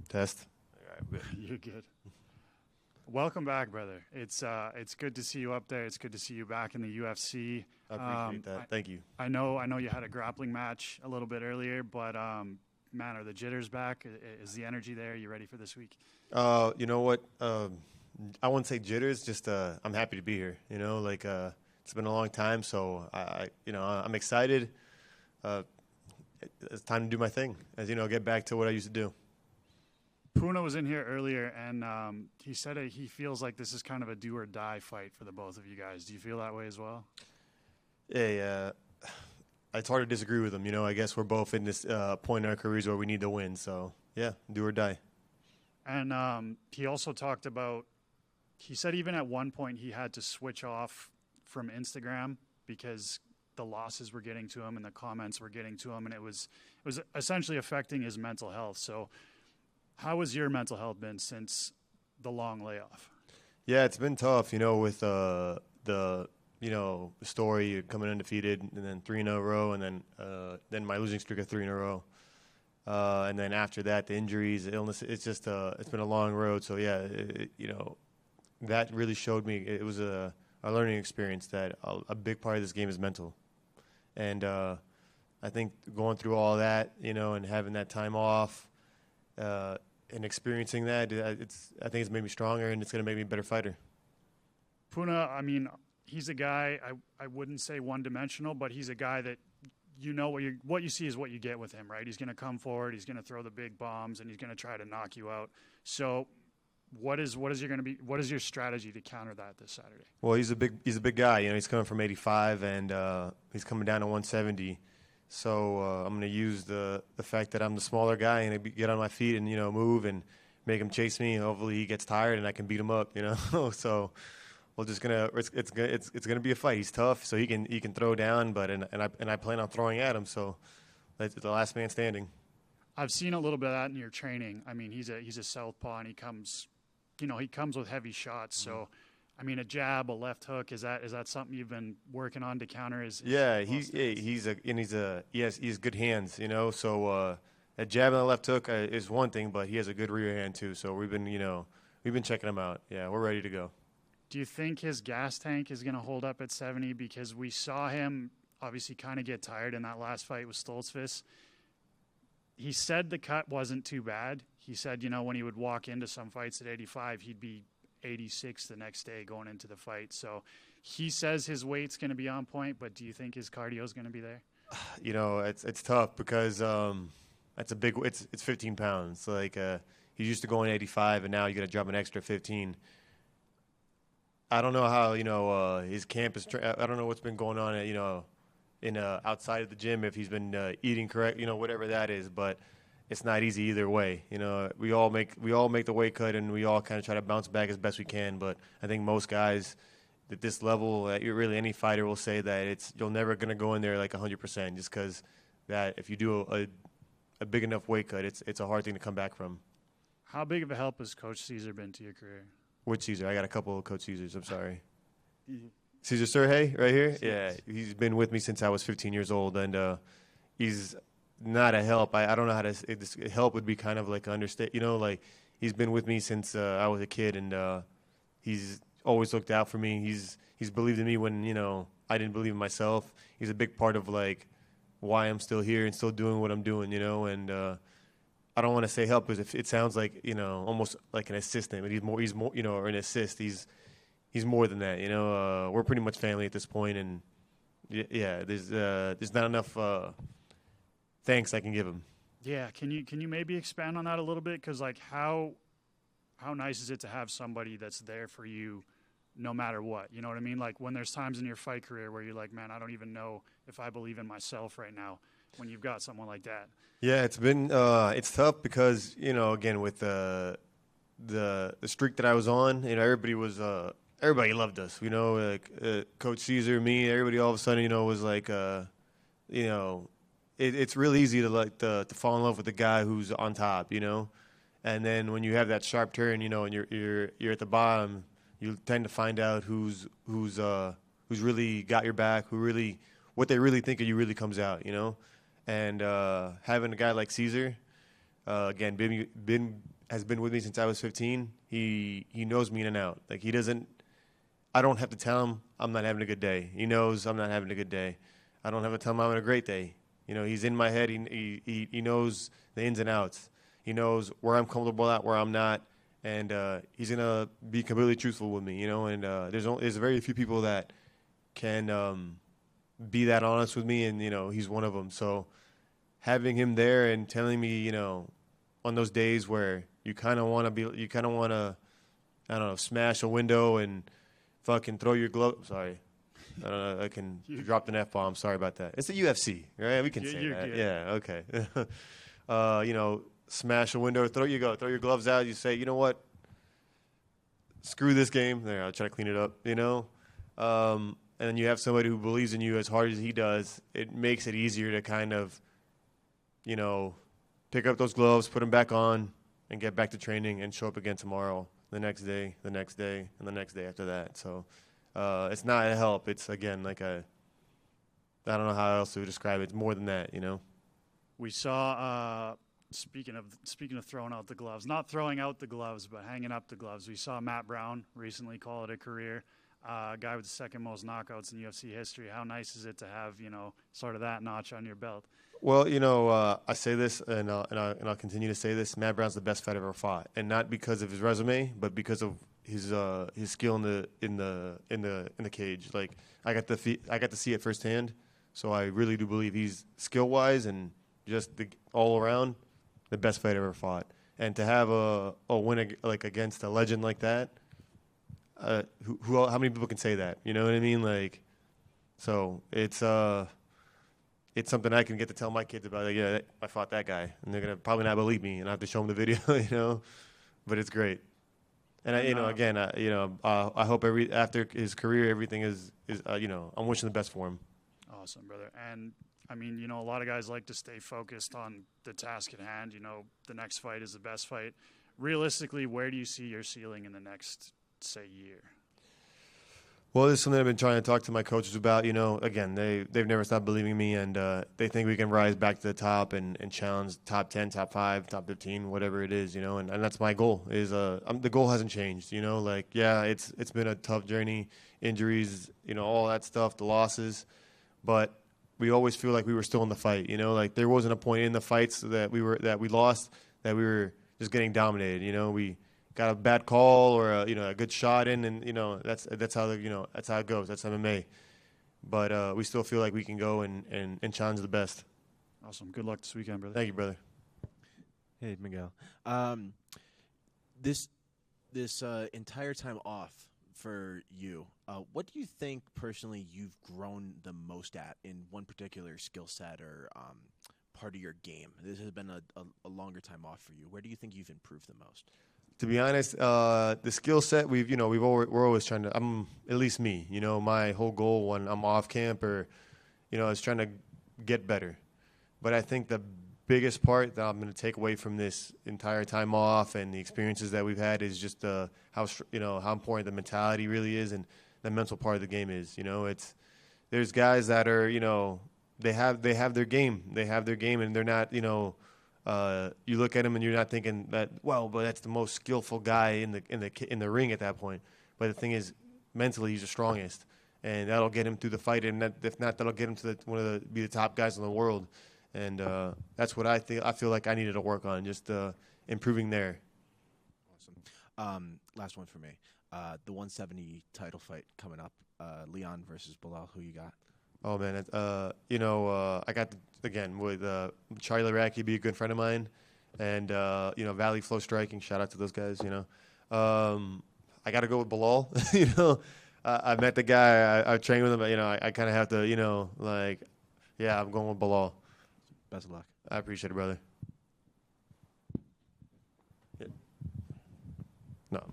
Test. All right, good. You're good. Welcome back, brother. It's good to see you up there. It's good to see you back in the UFC. I appreciate that. Thank you. I know you had a grappling match a little bit earlier, but man, are the jitters back? Is the energy there? Are you ready for this week? You know what? I wouldn't say jitters. Just I'm happy to be here. You know, like it's been a long time, so I'm excited. It's time to do my thing. As you know, get back to what I used to do. Puna was in here earlier, and he said he feels like this is kind of a do or die fight for the both of you guys. Do you feel that way as well? Yeah, it's hard to disagree with him. You know, I guess we're both in this point in our careers where we need to win. So, yeah, do or die. And he also talked about, he said even at one point he had to switch off from Instagram because the losses were getting to him and the comments were getting to him, and it was essentially affecting his mental health. So how has your mental health been since the long layoff? Yeah, it's been tough, you know, with the story coming undefeated and then 3 in a row, and then my losing streak of 3 in a row. And then after that, the injuries, the illness, it's just it's been a long road. So, yeah, that really showed me it was a learning experience that a big part of this game is mental. And I think going through all that, you know, and having that time off, and experiencing that, I think it's made me stronger, and it's going to make me a better fighter. Puna, I mean, he's a guy, I wouldn't say one-dimensional, but he's a guy that what you see is what you get with him, right? He's going to come forward, he's going to throw the big bombs, and he's going to try to knock you out. So what is your strategy to counter that this Saturday? Well, he's a big guy. You know, he's coming from 85, and he's coming down to 170. So I'm going to use the fact that I'm the smaller guy and get on my feet and, you know, move and make him chase me. And hopefully he gets tired and I can beat him up, you know. So we're just it's gonna be a fight. He's tough, so he can throw down, but and I plan on throwing at him. So that's the last man standing. I've seen a little bit of that in your training. I mean, he's a southpaw and he comes with heavy shots. So. I mean, a jab, a left hook, is that something you've been working on to counter his Yeah, he has good hands, you know. So a jab and a left hook is one thing, but he has a good rear hand too. So we've been checking him out. Yeah, we're ready to go. Do you think his gas tank is going to hold up at 70? Because we saw him obviously kind of get tired in that last fight with Stoltzfus. He said the cut wasn't too bad. He said, you know, when he would walk into some fights at 85, he'd be 86 the next day going into the fight. So he says his weight's going to be on point, but do you think his cardio is going to be there? You know, it's tough because it's 15 pounds. Like he's used to going 85, and now you got to drop an extra 15. I don't know how, you know, his camp is. I don't know what's been going on, you know, in outside of the gym, if he's been eating correct, you know, whatever that is, but. It's not easy either way. You know, we all make the weight cut, and we all kind of try to bounce back as best we can. But I think most guys at this level, really any fighter will say that you're never going to go in there like 100%, just because that if you do a big enough weight cut, it's a hard thing to come back from. How big of a help has Coach Caesar been to your career? Which Caesar? I got a couple of Coach Caesars. I'm sorry. Caesar Sergey right here? Yeah, he's been with me since I was 15 years old, and he's not a help. I don't know how to – help would be kind of like understand. You know, like he's been with me since I was a kid, and he's always looked out for me. He's believed in me when, you know, I didn't believe in myself. He's a big part of, like, why I'm still here and still doing what I'm doing, you know. And I don't want to say help because it sounds like, you know, almost like an assistant. But he's more, you know, or an assist. He's more than that, you know. We're pretty much family at this point, and, yeah, there's not enough thanks I can give him. Yeah, can you maybe expand on that a little bit? Because, like, how nice is it to have somebody that's there for you no matter what? You know what I mean? Like, when there's times in your fight career where you're like, man, I don't even know if I believe in myself right now, when you've got someone like that. Yeah, it's been it's tough because, you know, again, with the streak that I was on, you know, everybody loved us. You know, like Coach Caesar, me, everybody all of a sudden, you know, was like, you know, it's real easy to fall in love with the guy who's on top, you know. And then when you have that sharp turn, you know, and you're at the bottom, you tend to find out who's really got your back, what they really think of you really comes out, you know. And having a guy like Caesar, again, been has been with me since I was 15. He knows me in and out. Like, he doesn't. I don't have to tell him I'm not having a good day. He knows I'm not having a good day. I don't have to tell him I'm having a great day. You know, he's in my head. He knows the ins and outs. He knows where I'm comfortable at, where I'm not, and he's gonna be completely truthful with me. You know, and there's very few people that can be that honest with me, and you know, he's one of them. So having him there and telling me, you know, on those days where you kind of want to, I don't know, smash a window and fucking throw your glove. Sorry. I don't know. I can drop an F-bomb. Sorry about that. It's the UFC, right? We can say that. Good. Yeah, okay. You know, smash a window, throw your gloves out. You say, you know what? Screw this game. There, I'll try to clean it up, you know? And then you have somebody who believes in you as hard as he does. It makes it easier to kind of, you know, pick up those gloves, put them back on, and get back to training and show up again tomorrow, the next day, and the next day after that. So it's not a help. It's, again, like I don't know how else to describe it. It's more than that, you know? We saw, speaking of throwing out the gloves, not throwing out the gloves, but hanging up the gloves, we saw Matt Brown recently call it a career. A guy with the second most knockouts in UFC history. How nice is it to have, you know, sort of that notch on your belt? Well, you know, I say this, and I'll continue to say this. Matt Brown's the best fighter I've ever fought, and not because of his resume, but because of his skill in the cage. Like, I got to see it firsthand, so I really do believe he's skill wise and just all around the best fighter I've ever fought. And to have a win like against a legend like that, how many people can say that? You know what I mean? Like, so it's something I can get to tell my kids about. Like, yeah, I fought that guy, and they're gonna probably not believe me, and I have to show them the video, you know. But it's great, and I hope after his career, everything is you know, I'm wishing the best for him. Awesome, brother. And I mean, you know, a lot of guys like to stay focused on the task at hand. You know, the next fight is the best fight. Realistically, where do you see your ceiling in the next, say, year? Well, this is something I've been trying to talk to my coaches about. You know, again, they've never stopped believing me, and they think we can rise back to the top and challenge top 10, top 5, top 15, whatever it is, you know, and that's my goal. The goal hasn't changed, you know, like, yeah, it's been a tough journey, injuries, you know, all that stuff, the losses, but we always feel like we were still in the fight, you know, like there wasn't a point in the fights that we lost that we were just getting dominated, you know, we got a bad call or a good shot in, and you know that's how it goes. That's MMA, but we still feel like we can go and challenge the best. Awesome. Good luck this weekend, brother. Thank you, brother. Hey, Miguel. This entire time off for you, what do you think personally you've grown the most at in one particular skill set or part of your game? This has been a longer time off for you. Where do you think you've improved the most? To be honest, the skill set we're always trying to. At least me. You know, my whole goal when I'm off camp or, you know, is trying to get better. But I think the biggest part that I'm going to take away from this entire time off and the experiences that we've had is just how important the mentality really is and the mental part of the game is. You know, there's guys that are, you know, they have their game, and they're not, you know. You look at him and you're not thinking that, well, but that's the most skillful guy in the ring at that point. But the thing is, mentally he's the strongest, and that'll get him through the fight. And if not, that'll get him to be the top guys in the world. And that's what I feel like I needed to work on, just improving there. Awesome. Last one for me. The 170 title fight coming up. Leon versus Bilal. Who you got? Oh man, I got again with Charlie Rackie, be a good friend of mine, and Valley Flow Striking. Shout out to those guys. You know, I got to go with Bilal. You know, I met the guy. I trained with him. But, you know, I kind of have to. You know, like, yeah, I'm going with Bilal. Best of luck. I appreciate it, brother. Yeah. No.